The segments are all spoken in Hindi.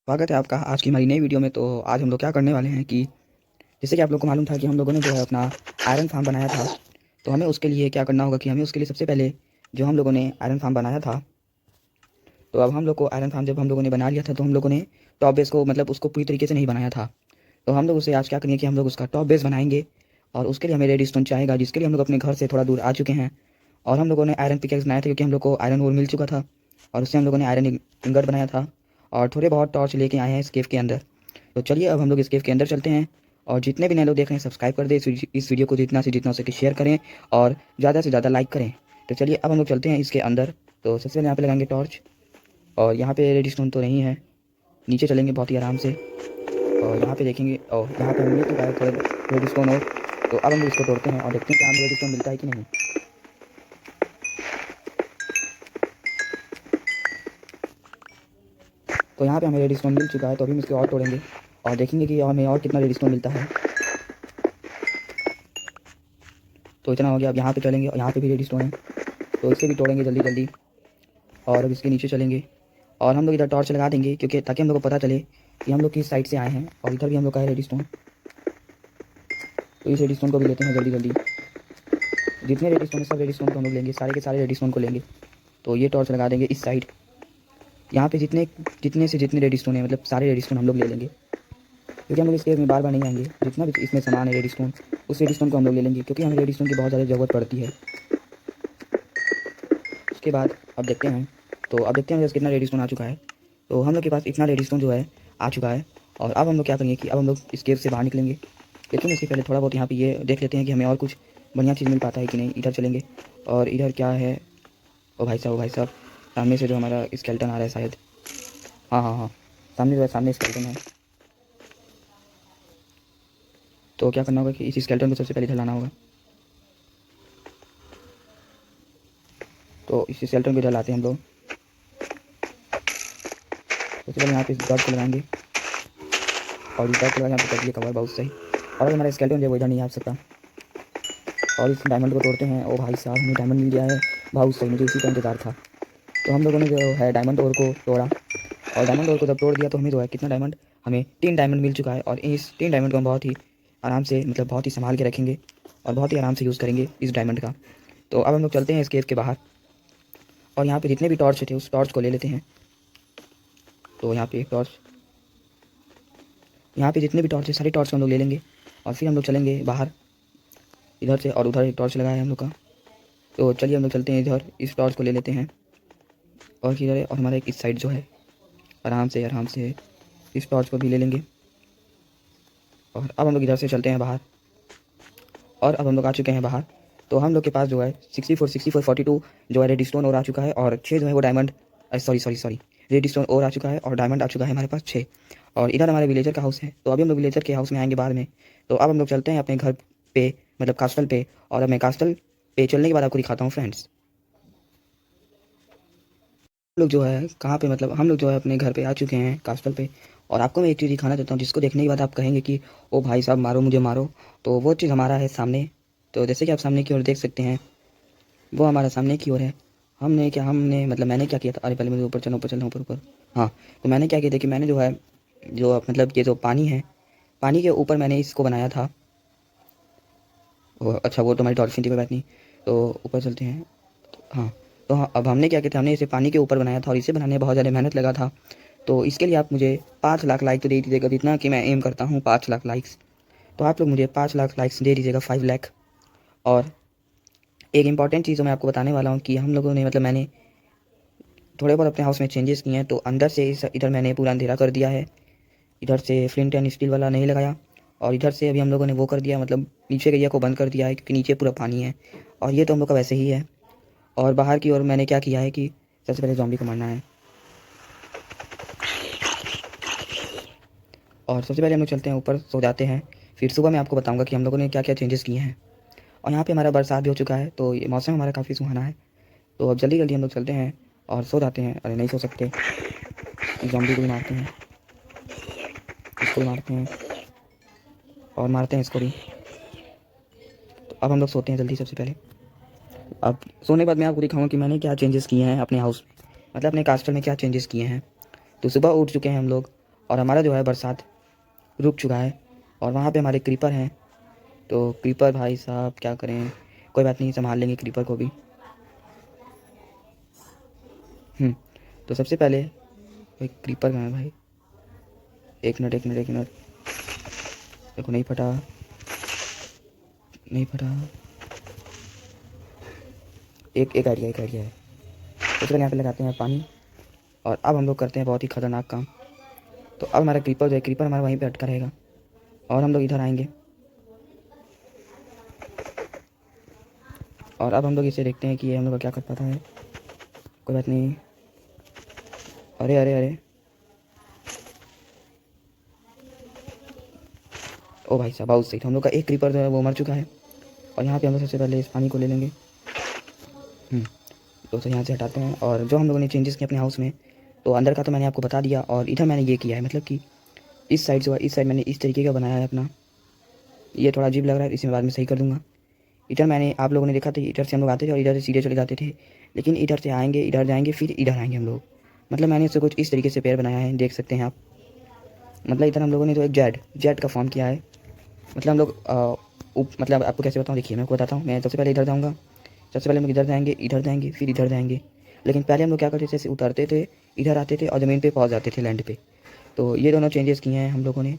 स्वागत है आपका आज की हमारी नई वीडियो में। तो आज हम लोग क्या करने वाले हैं कि जैसे कि आप लोग को मालूम था कि हम लोगों ने जो है अपना आयरन फार्म बनाया था। तो हमें उसके लिए क्या करना होगा कि हमें उसके लिए सबसे पहले जो हम लोगों ने आयरन फार्म बनाया था, तो अब हम लोग को आयरन फार्म जब हम लोगों ने बना लिया था तो हम लोगों ने टॉप बेस को मतलब उसको पूरी तरीके से नहीं बनाया था। तो हम लोग उसे आज क्या करेंगे कि हम लोग उसका टॉप बेस बनाएंगे और उसके लिए हमें रेड स्टोन चाहेगा, जिसके लिए हम लोग अपने घर से थोड़ा दूर आ चुके हैं। और हम लोगों ने आयरन पिकेक्स बनाया था क्योंकि हम लोग को आयरन ओर मिल चुका था और उससे हम लोगों ने आयरन इंगट बनाया था और थोड़े बहुत टॉर्च लेके आए हैं इस केव के अंदर। तो चलिए अब हम लोग इस केव के अंदर चलते हैं और जितने भी नए लोग देख रहे हैं सब्सक्राइब कर दें, इस वीडियो को जितना से जितना हो सके शेयर करें और ज़्यादा से ज़्यादा लाइक करें। तो चलिए अब हम लोग चलते हैं इसके अंदर। तो सबसे पहले यहाँ पे लगाएंगे टॉर्च और यहाँ पे रेड स्टोन तो नहीं है, नीचे चलेंगे बहुत ही आराम से और यहाँ पे देखेंगे और यहाँ पे हमें मिल चुका है थोड़े रेड स्टोन और। तो अब हम लोग इसको तोड़ते हैं और देखते हैं कि हमें रेड स्टोन मिलता है कि नहीं। तो यहाँ पे हमें रेड स्टोन मिल चुका है, तो अभी हम इसको और तोड़ेंगे और देखेंगे कि हमें और कितना रेड स्टोन मिलता है। तो इतना हो गया। अब यहाँ पे चलेंगे और यहाँ पे भी रेड स्टोन है, तो इसे भी तोड़ेंगे जल्दी जल्दी। और अब इसके नीचे चलेंगे और हम लोग इधर टॉर्च लगा देंगे क्योंकि ताकि हम लोग को पता चले कि हम लोग किस साइड से आए हैं। और इधर भी हम लोग का है रेड स्टोन, तो इस रेड स्टोन को भी लेते हैं जल्दी जल्दी। जितने रेड स्टोन है सब रेड स्टोन को हम लोग लेंगे, सारे के सारे रेड स्टोन को लेंगे। तो ये टॉर्च लगा देंगे इस साइड, यहाँ पे जितने जितने से जितने रेड स्टोन है मतलब सारे रेड स्टोन हम लोग ले लेंगे क्योंकि हम लोग इस केव में बार बार नहीं आएंगे। जितना भी इसमें सामान है रेड स्टोन, उस रेड स्टोन को हम लोग ले लेंगे क्योंकि हमें रेड स्टोन की बहुत ज़्यादा ज़रूरत पड़ती है। उसके बाद अब देखते हैं, तो अब देखते हैं कितना रेड स्टोन आ चुका है। तो हम लोग के पास इतना रेड स्टोन जो है आ चुका है। और अब हम लोग क्या करेंगे कि अब हम लोग इस केव से बाहर निकलेंगे, लेकिन इससे पहले थोड़ा बहुत यहाँ पे ये देख लेते हैं कि हमें और कुछ बढ़िया चीज़ मिल पाता है कि नहीं। इधर चलेंगे और इधर क्या है, ओ भाई साहब, ओ भाई साहब, सामने से जो हमारा स्केलेटन आ रहा है शायद। हाँ हाँ हाँ, सामने जो है सामने स्केलेटन है। तो क्या करना होगा कि इस स्केलेटन को सबसे पहले इधर लाना होगा। तो इस स्केलेटन को इधर लाते हैं हम लोग। सबसे पहले यहाँ पे इस डॉट को लगाएंगे और इस डॉट को लगा यहाँ पे कर दिए कवर, बहुत सही। और हमारा स्केलेटन जो है वो इधर नहीं आ सकता। और इस डायमंड को तोड़ते हैं। ओ भाई साहब, हमें डायमंड मिल गया है, बहुत सही, मुझे इसी का इंतजार था। तो हम लोगों ने जो है डायमंड ओर को तोड़ा और डायमंड ओर को जब तोड़ दिया तो हमें जो है कितना डायमंड, हमें 3 डायमंड मिल चुका है। और इस 3 डायमंड को हम बहुत ही आराम से मतलब बहुत ही संभाल के रखेंगे और बहुत ही आराम से यूज़ करेंगे इस डायमंड का। तो अब हम लोग चलते हैं इस केव के बाहर और यहाँ पे जितने भी टॉर्च थे उस टॉर्च को ले लेते हैं। तो यहाँ पे एक टॉर्च, यहाँ पे जितने भी टॉर्च है सारी टॉर्च को हम लोग ले लेंगे और फिर हम लोग चलेंगे बाहर इधर से। और उधर एक टॉर्च लगाया है हम लोग का, तो चलिए हम लोग चलते हैं इधर, इस टॉर्च को ले लेते हैं। और किधर है, और हमारा एक इस साइड जो है, आराम से इस टॉर्च को भी ले लेंगे। और अब हम लोग इधर से चलते हैं बाहर और अब हम लोग आ चुके हैं बाहर। तो हम लोग के पास जो है 64 42 जो है रेड स्टोन और आ चुका है और 6 जो है वो डायमंड, सॉरी रेड स्टोन और आ चुका है और डायमंड आ चुका है हमारे पास 6। और इधर हमारे विलेजर का हाउस है, तो अभी हम लोग विलेजर के हाउस में आएंगे बाद में। तो अब हम लोग चलते हैं अपने घर पे, मतलब कास्टल पे। और अब मैं कास्टल पे चलने के बाद आपको दिखाता हूँ फ्रेंड्स। हम लोग जो है कहाँ पे, मतलब हम लोग जो है अपने घर पे आ चुके हैं कास्टल पे। और आपको मैं एक चीज़ दिखाना चाहता हूँ जिसको देखने के बाद आप कहेंगे कि ओ भाई साहब मारो मुझे मारो। तो वो चीज़ हमारा है सामने। तो जैसे कि आप सामने की ओर देख सकते हैं, वो हमारा सामने की ओर है। हमने मतलब मैंने क्या किया था, अरे पहले मुझे ऊपर चलना ऊपर ऊपर। हाँ, तो मैंने क्या किया था कि मैंने जो है जो मतलब ये जो पानी है, पानी के ऊपर मैंने इसको बनाया था। अच्छा, वो तो हमारी डॉल्फिन थी, कोई बात नहीं। तो ऊपर चलते हैं। हाँ, तो हाँ, अब हमने क्या किया था, हमने इसे पानी के ऊपर बनाया था और इसे बनाने में बहुत ज़्यादा मेहनत लगा था। तो इसके लिए आप मुझे 5 लाख लाइक तो दे दीजिएगा, जितना कि मैं एम करता हूँ 5 लाख लाइक्स। तो आप लोग मुझे 5 लाख लाइक्स दे दीजिएगा, 5 लाख। और एक इंपॉर्टेंट चीज़ मैं आपको बताने वाला हूँ कि हम लोगों ने मतलब मैंने थोड़े बहुत अपने हाउस में चेंजेस किए हैं। तो अंदर से इधर मैंने पूरा अंधेरा कर दिया है, इधर से फ्लिंट एंड स्टील वाला नहीं लगाया। और इधर से अभी हम लोगों ने वो कर दिया, मतलब नीचे के एरिया को बंद कर दिया है क्योंकि नीचे पूरा पानी है और ये तो हम लोग का वैसे ही है। और बाहर की ओर मैंने क्या किया है कि सबसे पहले ज़ॉम्बी को मारना है। और सबसे पहले हम लोग चलते हैं ऊपर, सो जाते हैं। फिर सुबह मैं आपको बताऊंगा कि हम लोगों ने क्या क्या चेंजेस किए हैं। और यहाँ पे हमारा बरसात भी हो चुका है, तो ये मौसम हमारा काफ़ी सुहाना है। तो अब जल्दी जल्दी हम लोग चलते हैं और सो जाते हैं। अरे नहीं सो सकते, ज़ॉम्बी को भी मारते हैं, इसको भी मारते हैं और मारते हैं इसको भी। तो अब हम लोग सोते हैं जल्दी सबसे पहले। अब सोने के बाद मैं आपको दिखाऊंगा कि मैंने क्या चेंजेस किए हैं अपने हाउस में, मतलब अपने कास्टल में क्या चेंजेस किए हैं। तो सुबह उठ चुके हैं हम लोग और हमारा जो है बरसात रुक चुका है। और वहाँ पे हमारे क्रीपर हैं, तो क्रीपर भाई साहब क्या करें, कोई बात नहीं, संभाल लेंगे क्रीपर को भी। तो सबसे पहले भाई क्रीपर कहाँ है भाई, एक मिनट एक मिनट एक मिनट, देखो नहीं फटा नहीं फटा, एक आइडिया है। सबसे पहले यहाँ पे लगाते हैं पानी, और अब हम लोग करते हैं बहुत ही खतरनाक काम। तो अब हमारा क्रीपर जो है, क्रीपर हमारा वहीं पे अटका रहेगा और हम लोग इधर आएंगे, और अब हम लोग इसे देखते हैं कि ये हम लोग का क्या कर पाता है। कोई बात नहीं, अरे अरे अरे, ओ भाई साहब बहुत सही था, हम लोग का एक क्रीपर जो है वो मर चुका है। और यहाँ पे हम लोग सबसे पहले इस पानी को ले लेंगे। दोस्तों यहाँ से हटाते हैं, और जो हम लोगों ने चेंजेस किए अपने हाउस में, तो अंदर का तो मैंने आपको बता दिया, और इधर मैंने ये किया है, मतलब कि इस साइड जो है, इस साइड मैंने इस तरीके का बनाया है अपना। ये थोड़ा अजीब लग रहा है, इसे मैं बाद में सही कर दूँगा। इधर मैंने, आप लोगों ने देखा था, इधर से हम लोग आते थे और इधर से सीधे चले जाते थे, लेकिन इधर से आएंगे, इधर जाएंगे, फिर इधर आएंगे हम लोग। मतलब मैंने इससे कुछ इस तरीके से पेड़ बनाया है, देख सकते हैं आप। मतलब इधर हम लोगों ने तो एक जेड का फॉर्म किया है। मतलब हम लोग मतलब आपको कैसे बताऊँ, देखिए मैं आपको बताता हूँ। मैं सबसे पहले इधर जाऊँगा, सबसे पहले हम लोग इधर जाएंगे फिर इधर जाएंगे। लेकिन पहले हम लोग क्या करते थे, जैसे उतरते थे, इधर आते थे और ज़मीन पे पहुँच जाते थे, लैंड पे। तो ये दोनों चेंजेस किए हैं हम लोगों ने।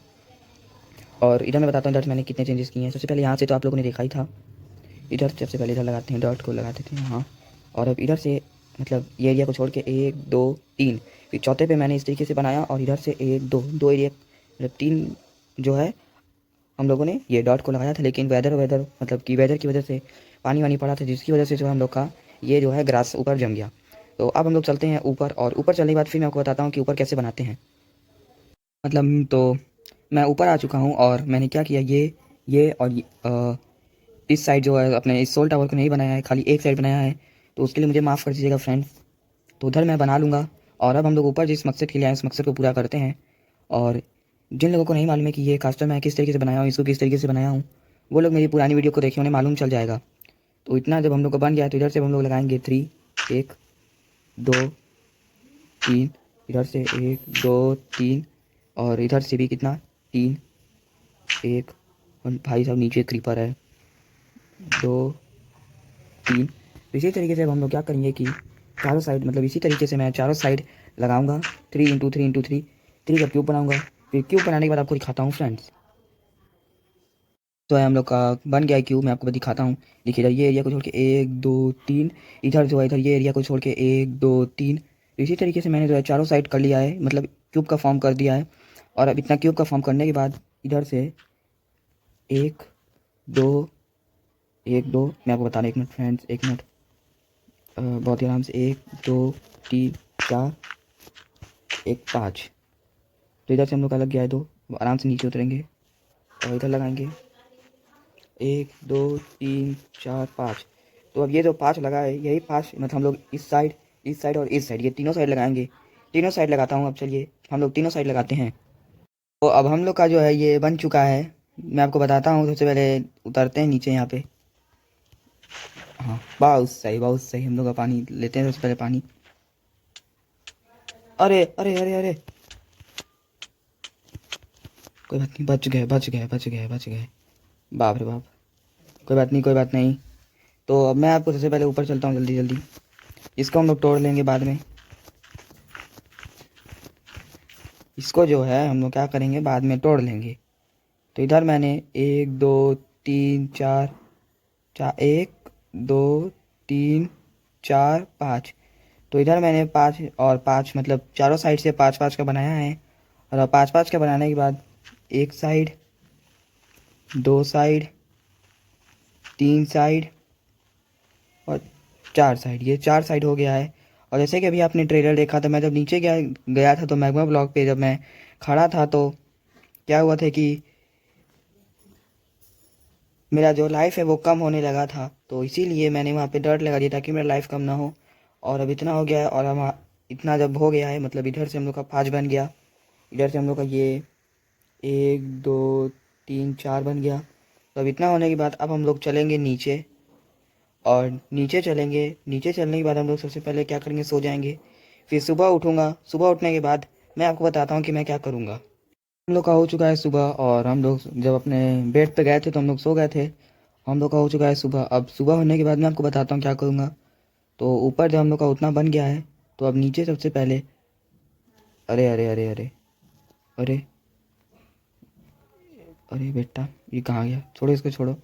और इधर मैं बताता हूँ इधर मैंने कितने चेंजेस किए हैं। सबसे पहले यहाँ से तो आप लोगों ने देखा ही था, इधर सबसे पहले इधर लगाते हैं, डॉट को लगाते थे हाँ। और अब इधर से, मतलब ये एरिया को छोड़ के 1 2 3, फिर चौथे पे मैंने इस तरीके से बनाया, और इधर से 1 2 2 एरिया, मतलब 3 जो है हम लोगों ने ये डॉट को लगाया था। लेकिन वेदर मतलब कि वेदर की वजह से पानी वानी पड़ा था, जिसकी वजह से जो हम लोग का ये जो है ग्रास ऊपर जम गया। तो अब हम लोग चलते हैं ऊपर, और ऊपर चलने के बाद फिर मैं आपको बताता हूँ कि ऊपर कैसे बनाते हैं। मतलब तो मैं ऊपर आ चुका हूँ, और मैंने क्या किया, ये और इस साइड जो है अपने इस सोल टावर को नहीं बनाया है, खाली एक साइड बनाया है। तो उसके लिए मुझे माफ़ कर दीजिएगा फ्रेंड्स। तो उधर मैं बना लूँगा, और अब हम लोग ऊपर जिस मकसद के लिए आए उस मकसद को पूरा करते हैं। और जिन लोगों को नहीं मालूम है कि ये कास्टर मैं किस तरीके से बनाया हूँ, इसको किस तरीके से बनाया हूँ, वो लोग मेरी पुरानी वीडियो को देखें, उन्हें मालूम चल जाएगा। तो इतना जब हम लोग का बन गया, तो इधर से हम लोग लगाएंगे 3 1 2 3, इधर से 1 2 3, और इधर से भी कितना 3 1, और भाई साहब नीचे क्रीपर है 2 3। तो इसी तरीके से अब हम लोग क्या करेंगे कि चारों साइड, मतलब इसी तरीके से मैं चारों साइड लगाऊंगा 3 × 3 × 3, 3 का क्यूब बनाऊंगा। फिर क्यूब बनाने के बाद आपको दिखाता हूँ फ्रेंड्स। तो है हम लोग का बन गया है क्यूब, मैं आपको दिखाता हूँ। देखिए इधर ये एरिया को छोड़ के 1 2 3, इधर जो है इधर ये एरिया को छोड़ के 1 2 3। इसी तरीके से मैंने जो है चारों साइड कर लिया है, मतलब क्यूब का फॉर्म कर दिया है। और अब इतना क्यूब का फॉर्म करने के बाद इधर से 1 2 1 2, मैं आपको बता रहा हूँ, 1 मिनट फ्रेंड्स, 1 मिनट, बहुत ही आराम से 1 2 3 4 1 5। तो इधर से हम लोग का लग गया है 2, आराम से नीचे उतरेंगे और इधर लगाएंगे 1 2 3 4 5। तो अब ये जो 5 लगा है, यही 5 मतलब हम लोग इस साइड और इस साइड, ये तीनों साइड लगाएंगे। तीनों साइड लगाता हूँ, अब चलिए हम लोग तीनों साइड लगाते हैं। तो अब हम लोग का जो है ये बन चुका है, मैं आपको बताता हूँ। सबसे पहले उतरते हैं नीचे यहाँ पे, हाँ बहुत सही बहुत सही। हम लोग का पानी लेते हैं सबसे पहले पानी, अरे अरे अरे अरे, कोई बात नहीं, बच गए। बाप रे बाप, कोई बात नहीं कोई बात नहीं। तो अब मैं आपको सबसे पहले ऊपर चलता हूँ, जल्दी जल्दी। इसको हम लोग तोड़ लेंगे बाद में, इसको जो है हम लोग क्या करेंगे, बाद में तोड़ लेंगे। तो इधर मैंने 1 2 3 4 4 1 2 3 4 5। तो इधर मैंने 5 और 5, मतलब चारों साइड से 5 5 का बनाया है। और अब 5 5 का बनाने के बाद एक साइड, 2 साइड, 3 साइड और 4 साइड, ये 4 साइड हो गया है। और जैसे कि अभी आपने ट्रेलर देखा था, मैं जब नीचे गया था, तो मैग्मा ब्लॉक पे जब मैं खड़ा था, तो क्या हुआ था कि मेरा जो लाइफ है वो कम होने लगा था। तो इसीलिए मैंने वहाँ पे डर्ट लगा दिया ताकि मेरा लाइफ कम ना हो। और अब इतना हो गया है, और हम इतना जब हो गया है, मतलब इधर से हम लोग का 5 बन गया, इधर से हम लोग का ये 1 2 3 4 बन गया। तो अब इतना होने के बाद अब हम लोग चलेंगे नीचे, और नीचे चलेंगे। नीचे चलने के बाद हम लोग सबसे पहले क्या करेंगे, सो जाएंगे। फिर सुबह उठूँगा, सुबह उठने के बाद मैं आपको बताता हूँ कि मैं क्या करूँगा। हम लोग का हो चुका है सुबह, और हम लोग जब अपने बेड पे गए थे तो हम लोग सो गए थे। हम लोग का हो चुका है सुबह। अब सुबह होने के बाद मैं आपको बताता हूँ क्या करूँगा। तो ऊपर जब हम लोग का उतना बन गया है, तो अब नीचे सबसे पहले, अरे अरे अरे अरे अरे अरे बेटा, ये कहाँ गया? छोड़ो इसको, छोड़ो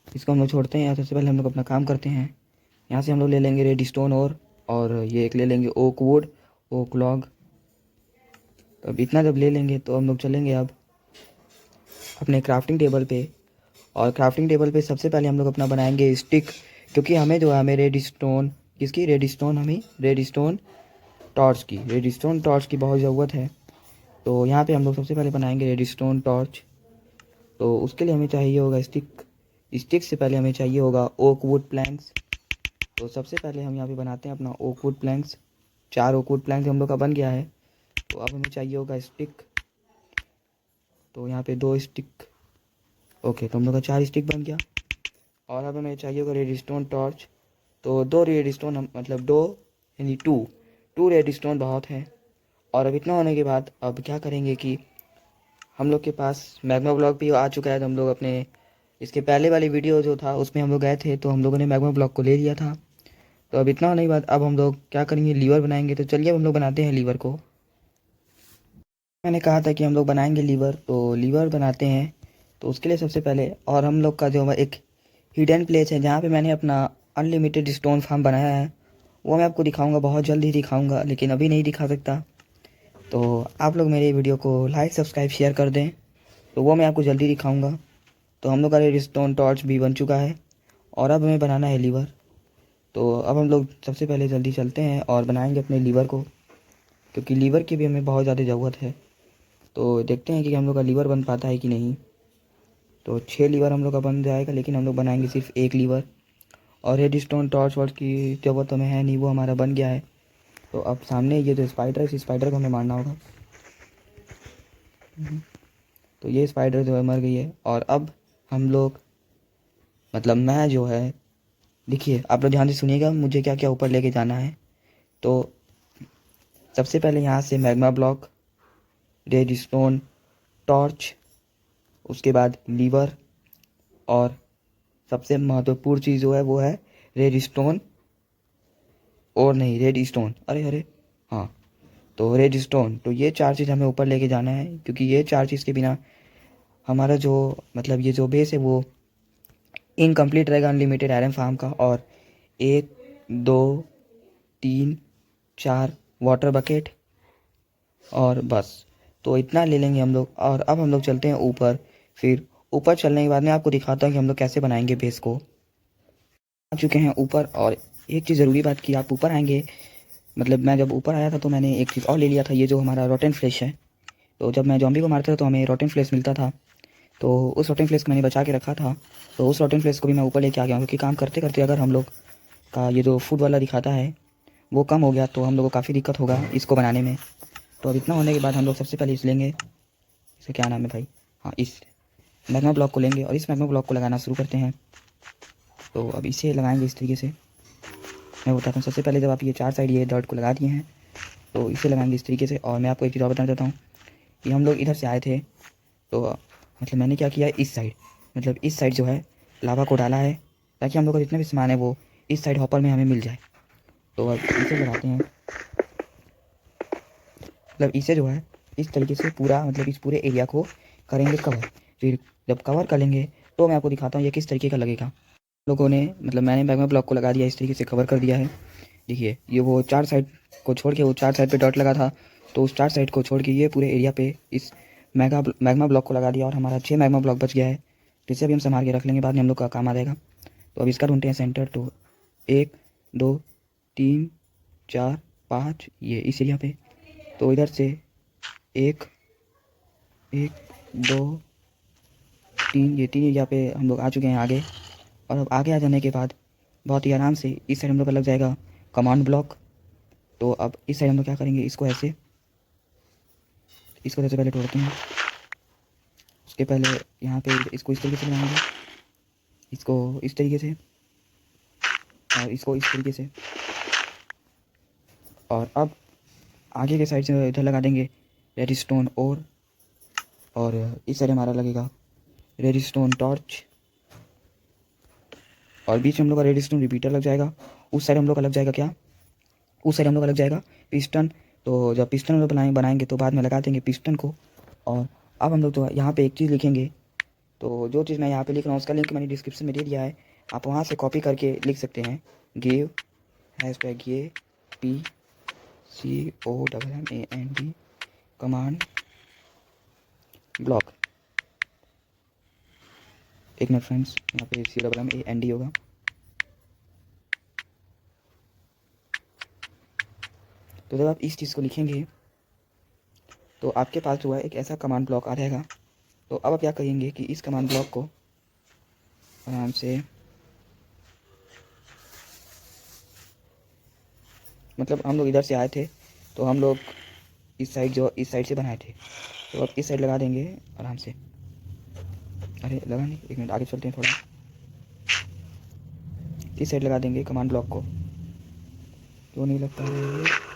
इसको, हम लोग छोड़ते हैं। यहाँ सबसे पहले हम लोग अपना काम करते हैं। यहाँ से हम लोग ले लेंगे रेडस्टोन और ये एक ले लेंगे ओक वुड, ओक लॉग। अब इतना जब ले लेंगे तो हम लोग चलेंगे अब अपने क्राफ्टिंग टेबल पे। और क्राफ्टिंग टेबल पे सबसे पहले हम लोग अपना बनाएंगे स्टिक, क्योंकि हमें जो है, हमें रेडस्टोन, किसकी? रेडस्टोन, हमें रेडस्टोन टॉर्च की बहुत ज़रूरत है। तो यहाँ पे हम लोग सबसे पहले बनाएंगे रेडस्टोन टॉर्च। तो उसके लिए हमें चाहिए होगा स्टिक। स्टिक से पहले हमें चाहिए होगा ओक वुड प्लैंक्स। तो सबसे पहले हम यहाँ पे बनाते हैं अपना oak wood planks. 4 oak wood planks हम लोग का बन गया है। तो अब हमें चाहिए होगा स्टिक। तो यहाँ पे 2 स्टिक। ओके, तो हम लोग का 4 स्टिक बन गया। और अब हमें चाहिए होगा रेडस्टोन टॉर्च। तो 2 रेडस्टोन, हम मतलब 2 यानी 2 रेडस्टोन बहुत है। और अब इतना होने के बाद अब क्या करेंगे कि हम लोग के पास मैग्मा ब्लॉक भी आ चुका है। तो हम लोग अपने इसके पहले वाली वीडियो जो था उसमें हम लोग गए थे, तो हम लोगों ने मैग्मा ब्लॉक को ले लिया था। तो अब इतना होने के बाद अब हम लोग क्या करेंगे, लीवर बनाएंगे। तो चलिए अब हम लोग बनाते हैं लीवर को। मैंने कहा था कि हम लोग बनाएंगे लीवर, तो लीवर बनाते हैं। तो उसके लिए सबसे पहले, और हम लोग का जो एक हिडन प्लेस है जहाँ पे मैंने अपना अनलिमिटेड स्टोन फार्म बनाया है, वो मैं आपको दिखाऊंगा, बहुत जल्द ही दिखाऊंगा, लेकिन अभी नहीं दिखा सकता। तो आप लोग मेरे वीडियो को लाइक सब्सक्राइब शेयर कर दें, तो वो मैं आपको जल्दी दिखाऊंगा। तो हम लोग का रेडस्टोन टॉर्च भी बन चुका है, और अब हमें बनाना है लीवर। तो अब हम लोग सबसे पहले जल्दी चलते हैं और बनाएंगे अपने लीवर को, क्योंकि लीवर की भी हमें बहुत ज़्यादा ज़रूरत है। तो देखते हैं कि हम लोग का लीवर बन पाता है कि नहीं। तो 6 लीवर हम लोग का बन जाएगा, लेकिन हम लोग बनाएंगे सिर्फ 1 लीवर। और रेडस्टोन टॉर्च वर्च की ज़रूरत हमें है नहीं, वो हमारा बन गया है। तो अब सामने ये जो स्पाइडर है, इस स्पाइडर को हमें मारना होगा। तो ये स्पाइडर जो है मर गई है। और अब हम लोग, मतलब मैं जो है, देखिए आप लोग ध्यान से सुनिएगा मुझे क्या क्या ऊपर लेके जाना है। तो सबसे पहले यहाँ से मैग्मा ब्लॉक, रेडस्टोन टॉर्च, उसके बाद लीवर, और सबसे महत्वपूर्ण चीज़ जो है वो है रेडस्टोन, और नहीं रेडस्टोन, अरे अरे हाँ, तो रेडस्टोन। तो ये 4 चीज़ हमें ऊपर लेके जाना है, क्योंकि ये 4 चीज़ के बिना हमारा जो, मतलब ये जो बेस है वो इनकम्प्लीट रहेगा अनलिमिटेड आयरन फार्म का। और 1 2 3 4 वाटर बकेट, और बस। तो इतना ले लेंगे हम लोग। और अब हम लोग चलते हैं ऊपर। फिर ऊपर चलने के बाद मैं आपको दिखाता हूँ कि हम लोग कैसे बनाएंगे बेस को। आ चुके हैं ऊपर, और एक चीज़ ज़रूरी बात कि आप ऊपर आएंगे, मतलब मैं जब ऊपर आया था तो मैंने एक चीज़ और ले लिया था, ये जो हमारा रोटेन फ्लैश है। तो जब मैं जॉम्बी को मारता था तो हमें रोटेन फ्लैश मिलता था। तो उस रोटेन फ्लैश को मैंने बचा के रखा था। तो उस रोटेन फ्लैश को भी मैं ऊपर लेके आ गया हूँ, क्योंकि काम करते करते अगर हम लोग का ये जो फूड वाला दिखाता है वो कम हो गया तो हम लोग को काफ़ी दिक्कत होगा इसको बनाने में। तो अब इतना होने के बाद हम लोग सबसे पहले इस लेंगे, इसका क्या नाम है भाई, हाँ, इस मैग्मा ब्लॉक को लेंगे और इस मैग्मा ब्लॉक को लगाना शुरू करते हैं। तो अब इसे लगाएंगे इस तरीके से। मैं बताता हूँ, सबसे पहले जब आप ये 4 साइड ये डॉट को लगा दिए हैं तो इसे लगाएंगे इस तरीके से। और मैं आपको एक चीज़ और बताना चाहता हूँ कि हम लोग इधर से आए थे, तो मतलब मैंने क्या किया, इस साइड, मतलब इस साइड जो है लावा को डाला है, ताकि हम लोग का जितना भी सामान है वो इस साइड हॉपर में हमें मिल जाए। तो अब इसे लगाते हैं, मतलब इसे जो है इस तरीके से पूरा, मतलब इस पूरे एरिया को करेंगे कवर। फिर जब कवर कर लेंगे तो मैं आपको दिखाता हूँ ये किस तरीके का लगेगा। लोगों ने, मतलब मैंने मैग्मा ब्लॉक को लगा दिया, इस तरीके से कवर कर दिया है। देखिए ये वो 4 साइड को छोड़ के, वो 4 साइड पे डॉट लगा था, तो उस 4 साइड को छोड़ के ये पूरे एरिया पे इस मैग्मा ब्लॉक को लगा दिया, और हमारा 6 मैग्मा ब्लॉक बच गया है। तो इसे भी हम संभाल के रख लेंगे, बाद में हम लोग का काम आ जाएगा। तो अब इसका ढूंढते हैं सेंटर। तो 1 2 3 4 5 ये इस एरिया पे। तो इधर से 1 1 2 3, ये 3 एरिया पे हम लोग आ चुके हैं आगे। और अब आगे आ जाने के बाद बहुत ही आराम से इस साइड हम लोग का लग जाएगा कमांड ब्लॉक। तो अब इस साइड हम लोग क्या करेंगे, इसको ऐसे, इसको सबसे पहले तोड़ते हैं। उसके पहले यहाँ पे इसको इस तरीके से बनाएंगे, इसको इस तरीके से, और इसको इस तरीके से। और अब आगे के साइड से इधर लगा देंगे रेडस्टोन और इस साइड हमारा लगेगा रेडस्टोन टॉर्च, और बीच में हम लोग का रेडस्टोन रिपीटर लग जाएगा। उस साइड हम लोग का लग जाएगा क्या, उस साइड हम लोग का लग जाएगा पिस्टन। तो जब पिस्टन हम लोग बनाएंगे तो बाद में लगा देंगे पिस्टन को। और अब हम लोग तो यहाँ पे एक चीज़ लिखेंगे, तो जो चीज़ मैं यहाँ पे लिख रहा हूँ उसका लिंक मैंने डिस्क्रिप्शन में दे दिया है, आप वहाँ से कॉपी करके लिख सकते हैं। गिव हैशटैग ये PCOMMAND कमांड ब्लॉक। एक मिनट फ्रेंड्स, यहाँ पे COMMAND होगा। तो जब आप इस चीज़ को लिखेंगे तो आपके पास जो है एक ऐसा कमांड ब्लॉक आ जाएगा। तो अब आप क्या करेंगे कि इस कमांड ब्लॉक को आराम से, मतलब हम लोग इधर से आए थे तो हम लोग इस साइड से बनाए थे, तो अब इस साइड लगा देंगे आराम से। अरे लगा नहीं, एक मिनट आगे चलते हैं थोड़ा। इस साइड लगा देंगे कमांड ब्लॉक को, क्यों नहीं लगता है।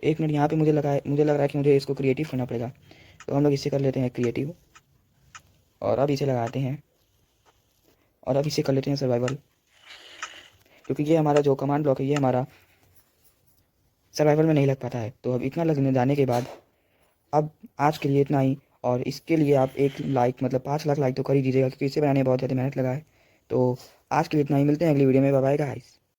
एक मिनट, यहाँ पे मुझे लग रहा है कि मुझे इसको क्रिएटिव करना पड़ेगा, तो हम लोग इसे कर लेते हैं क्रिएटिव, और अब इसे लगाते हैं, और अब इसे कर लेते हैं सर्वाइवल, क्योंकि ये हमारा जो कमांड ब्लॉक है ये हमारा सर्वाइवल में नहीं लग पाता है। तो अब इतना लगने जाने के बाद अब आज के लिए इतना ही, और इसके लिए आप एक लाइक मतलब 5 लाख लाइक तो कर ही दीजिएगा, क्योंकि इसे बनाने में बहुत ज़्यादा मेहनत लगा है। तो आज के लिए इतना ही, मिलते हैं अगली वीडियो में। Bye bye guys.